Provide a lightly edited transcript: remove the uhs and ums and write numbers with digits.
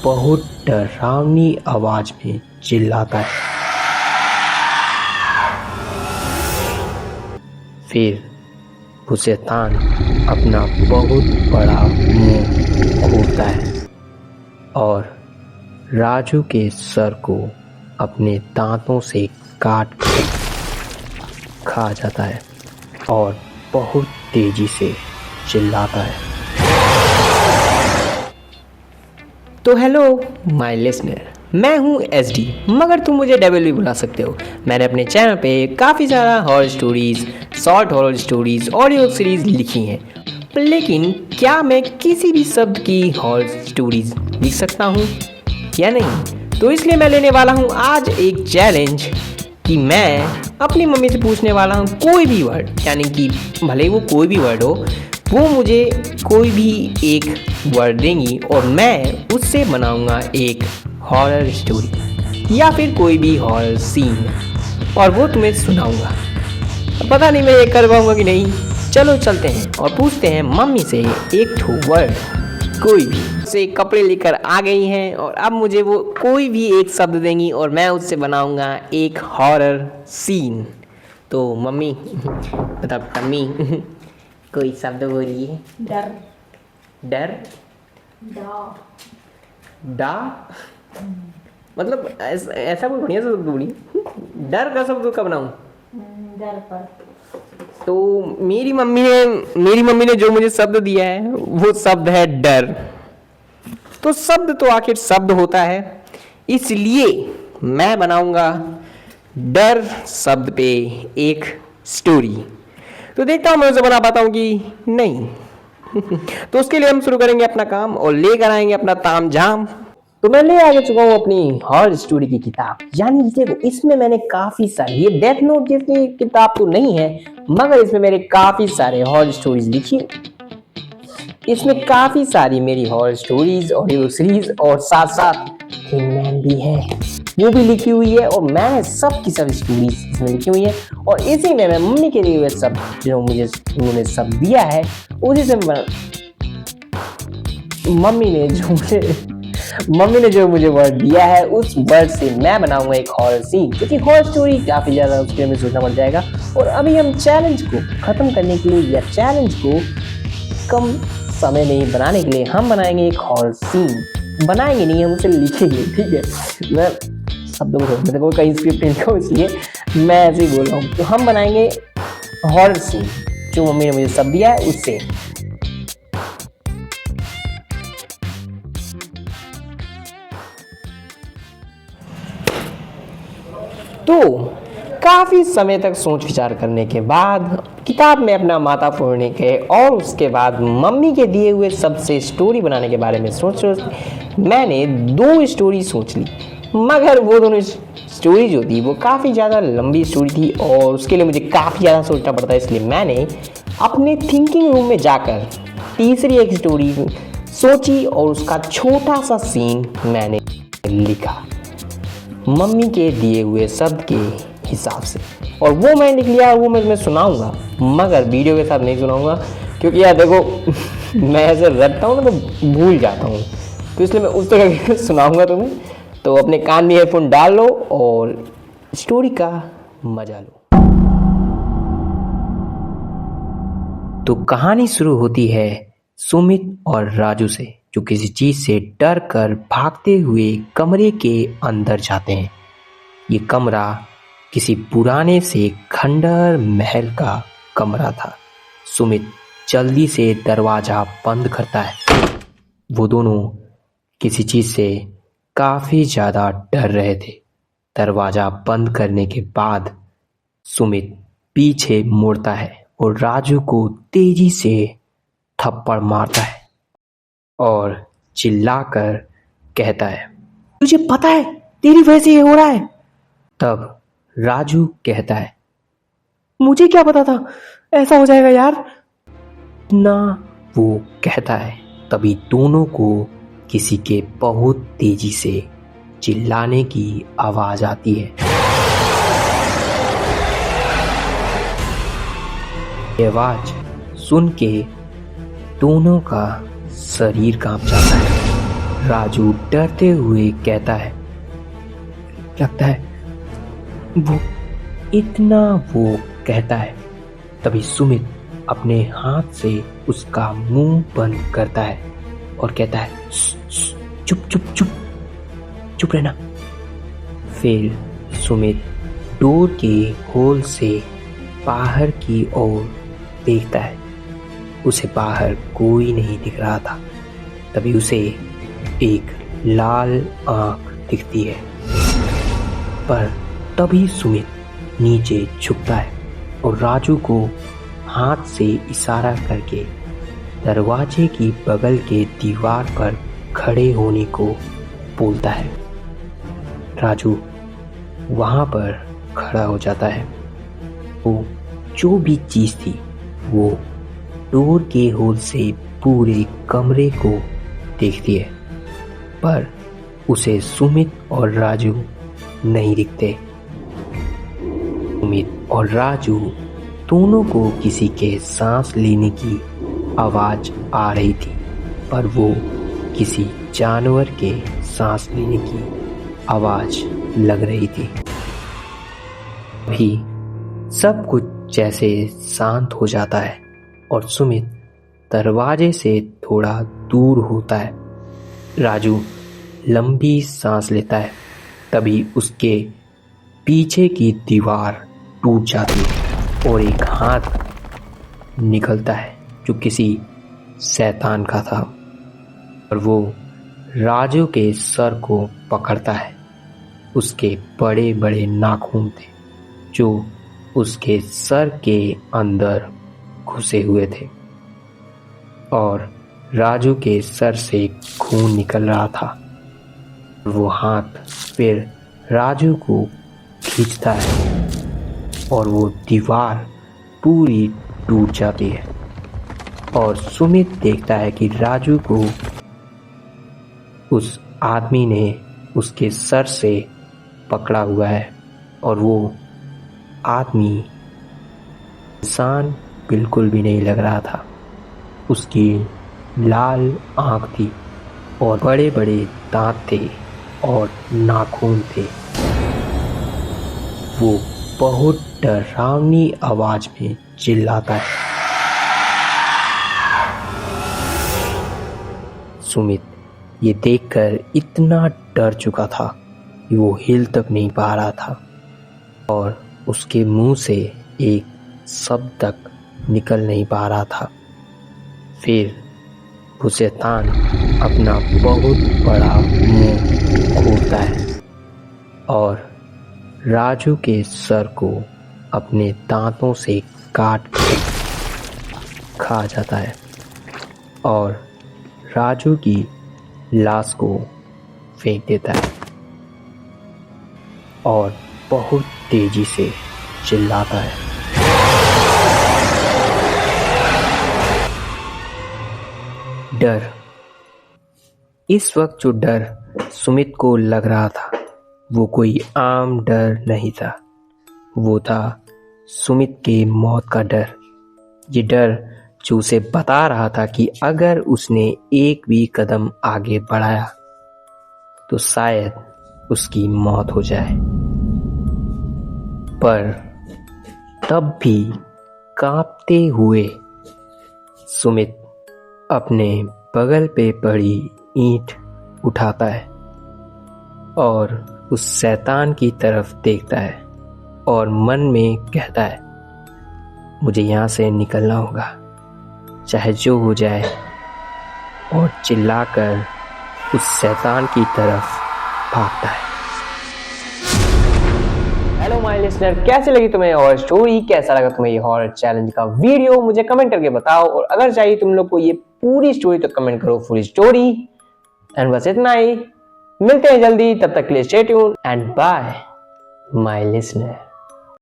बहुत डरावनी आवाज में चिल्लाता है। फिर वो शैतान अपना बहुत बड़ा मुंह खोलता है और राजू के सर को अपने दांतों से काट कर खा जाता है और बहुत तेजी से चिल्लाता है। तो हेलो माय लिसनर, मैं हूँ एसडी, मगर तुम मुझे डबल भी बुला सकते हो। मैंने अपने चैनल पे काफ़ी सारा horror stories, short horror stories, audio series लिखी हैं, लेकिन क्या मैं किसी भी शब्द की हॉरर स्टोरीज़ लिख सकता हूँ या नहीं? तो इसलिए मैं लेने वाला हूँ आज एक चैलेंज कि मैं अपनी मम्मी से पूछने वाला हूँ कोई भी वर्ड, यानी कि भले वो कोई भी वर्ड हो, वो मुझे कोई भी एक वर्ड देंगी और मैं उससे बनाऊंगा एक हॉरर स्टोरी या फिर कोई भी हॉरर सीन और वो तुम्हें सुनाऊंगा। पता नहीं मैं ये कर पाऊंगा कि नहीं। चलो चलते हैं और पूछते हैं मम्मी से एक ठो वर्ड, कोई भी। से कपड़े लेकर आ गई हैं और अब मुझे वो कोई भी एक शब्द देंगी और मैं उससे बनाऊंगा एक हॉरर सीन। तो मम्मी मतलब टम्मी कोई शब्द बोलिए। डर। डर। डा। डा मतलब ऐसा कोई बढ़िया सा शब्द बोलिए। डर का शब्द कब बनाऊं? डर पर। तो मेरी मम्मी ने जो मुझे शब्द दिया है वो शब्द है डर। तो शब्द तो आखिर शब्द होता है, इसलिए मैं बनाऊंगा डर शब्द पे एक स्टोरी। तो देखता हूँ मैं उसे बना पाता हूँ कि नहीं। तो उसके लिए हम शुरू करेंगे अपना काम और लेकर आएंगे अपना तामझाम। तो मैं ले आगे चुका हूँ अपनी हॉरर स्टोरी की किताब। यानी देखो, इसमें मैंने काफी सारी, ये डेथ नोट जैसी किताब तो नहीं है, मगर इसमें मेरे काफी सारे हॉरर स्टोरीज लिखी। इसमें काफी सारी मेरी हॉरर स्टोरीज, ऑडियो सीरीज और साथ साथ हिंगमैन भी है, वो भी लिखी हुई है। और मैंने सब की सब स्टोरीज इसमें लिखी हुई है और इसी में मैं मम्मी के लिए सब जो मुझे उन्होंने सब दिया है उसी से मम्मी ने जो मुझे वर्ड दिया है उस वर्ड से मैं बनाऊंगा एक हॉरर सीन, क्योंकि हॉरर स्टोरी काफी ज्यादा उसके लिए सोचना पड़ जाएगा। और अभी हम चैलेंज को खत्म करने के लिए या चैलेंज को कम समय में बनाने के लिए हम बनाएंगे एक हॉरर सीन। बनाएंगे नहीं, हम उसे लिखेंगे, ठीक है। मैं शब्दों को मेरे को कहीं स्क्रिप्ट नहीं लिखा, इसलिए मैं ऐसे ही बोल रहा हूँ। तो हम बनाएंगे हॉरर सीन जो मम्मी ने मुझे सब दिया है उससे। तो काफ़ी समय तक सोच विचार करने के बाद किताब में अपना माथा फोड़ने के और उसके बाद मम्मी के दिए हुए सबसे स्टोरी बनाने के बारे में सोच मैंने 2 स्टोरी सोच ली, मगर वो दोनों स्टोरी जो थी वो काफ़ी ज़्यादा लंबी स्टोरी थी और उसके लिए मुझे काफ़ी ज़्यादा सोचना पड़ता है। इसलिए मैंने अपने थिंकिंग रूम में जाकर तीसरी एक स्टोरी सोची और उसका छोटा सा सीन मैंने लिखा मम्मी के दिए हुए शब्द के हिसाब से, और वो मैं लिख लिया। वो मैं सुनाऊंगा, मगर वीडियो के साथ नहीं सुनाऊंगा, क्योंकि यार देखो मैं ऐसे रटता हूँ ना तो भूल जाता हूँ, तो इसलिए मैं उस तरह के सुनाऊंगा तुम्हें। तो अपने कान में हेडफोन डाल लो और स्टोरी का मजा लो। तो कहानी शुरू होती है सुमित और राजू से, जो किसी चीज से डर कर भागते हुए कमरे के अंदर जाते हैं। ये कमरा किसी पुराने से खंडर महल का कमरा था। सुमित जल्दी से दरवाजा बंद करता है। वो दोनों किसी चीज से काफी ज्यादा डर रहे थे। दरवाजा बंद करने के बाद सुमित पीछे मुड़ता है और राजू को तेजी से थप्पड़ मारता है और चिल्लाकर कहता है, तुझे पता है तेरी वजह से ये हो रहा है? तब राजू कहता है, मुझे क्या पता था ऐसा हो जाएगा यार ना। वो कहता है, तभी दोनों को किसी के बहुत तेजी से चिल्लाने की आवाज आती है। ये आवाज सुन के दोनों का शरीर कांप जाता है। राजू डरते हुए कहता है, लगता है वो इतना वो कहता है। तभी सुमित अपने हाथ से उसका मुंह बंद करता है और कहता है, चुप चुप चुप चुप रहना। फिर सुमित डोर के होल से बाहर की ओर देखता है। उसे बाहर कोई नहीं दिख रहा था। तभी उसे एक लाल आंख दिखती है। पर तभी सुमित नीचे झुकता है और राजू को हाथ से इशारा करके दरवाजे की बगल के दीवार पर खड़े होने को बोलता है। राजू वहां पर खड़ा हो जाता है। वो जो भी चीज थी वो डोर के होल से पूरे कमरे को देखती है, पर उसे सुमित और राजू नहीं दिखते। सुमित और राजू दोनों को किसी के सांस लेने की आवाज आ रही थी, पर वो किसी जानवर के सांस लेने की आवाज लग रही थी। भी सब कुछ जैसे शांत हो जाता है और सुमित दरवाजे से थोड़ा दूर होता है। राजू लंबी सांस लेता है। तभी उसके पीछे की दीवार टूट जाती है और एक हाथ निकलता है जो किसी शैतान का था और वो राजू के सर को पकड़ता है। उसके बड़े बड़े नाखून थे जो उसके सर के अंदर घुसे हुए थे और राजू के सर से खून निकल रहा था। वो हाथ फिर राजू को खींचता है और वो दीवार पूरी टूट जाती है और सुमित देखता है कि राजू को उस आदमी ने उसके सर से पकड़ा हुआ है और वो आदमी इंसान बिल्कुल भी नहीं लग रहा था। उसकी लाल आंख थी और बड़े बड़े दांत थे और नाखून थे। वो बहुत डरावनी आवाज में चिल्लाता है। सुमित ये देखकर इतना डर चुका था कि वो हिल तक नहीं पा रहा था और उसके मुंह से एक शब्द तक निकल नहीं पा रहा था। फिर वो शैतान अपना बहुत बड़ा मुंह खोलता है और राजू के सर को अपने दांतों से काट खा जाता है और राजू की लाश को फेंक देता है और बहुत तेजी से चिल्लाता है। डर। इस वक्त जो डर सुमित को लग रहा था वो कोई आम डर नहीं था। वो था सुमित के मौत का डर। ये डर जो उसे बता रहा था कि अगर उसने एक भी कदम आगे बढ़ाया तो शायद उसकी मौत हो जाए। पर तब भी कांपते हुए सुमित अपने बगल पे पड़ी ईंट उठाता है और उस शैतान की तरफ देखता है और मन में कहता है, मुझे यहाँ से निकलना होगा चाहे जो हो जाए, और चिल्लाकर उस शैतान की तरफ भागता है। हेलो माय लिसनर, कैसे लगी तुम्हें हॉरर स्टोरी? कैसा लगा तुम्हें ये हॉरर चैलेंज का वीडियो? मुझे कमेंट करके बताओ और अगर चाहिए तुम लोग को ये पूरी स्टोरी तो कमेंट करो पूरी स्टोरी। एंड बस इतना ही, मिलते हैं जल्दी, तब तक के लिए stay tune and bye my listener.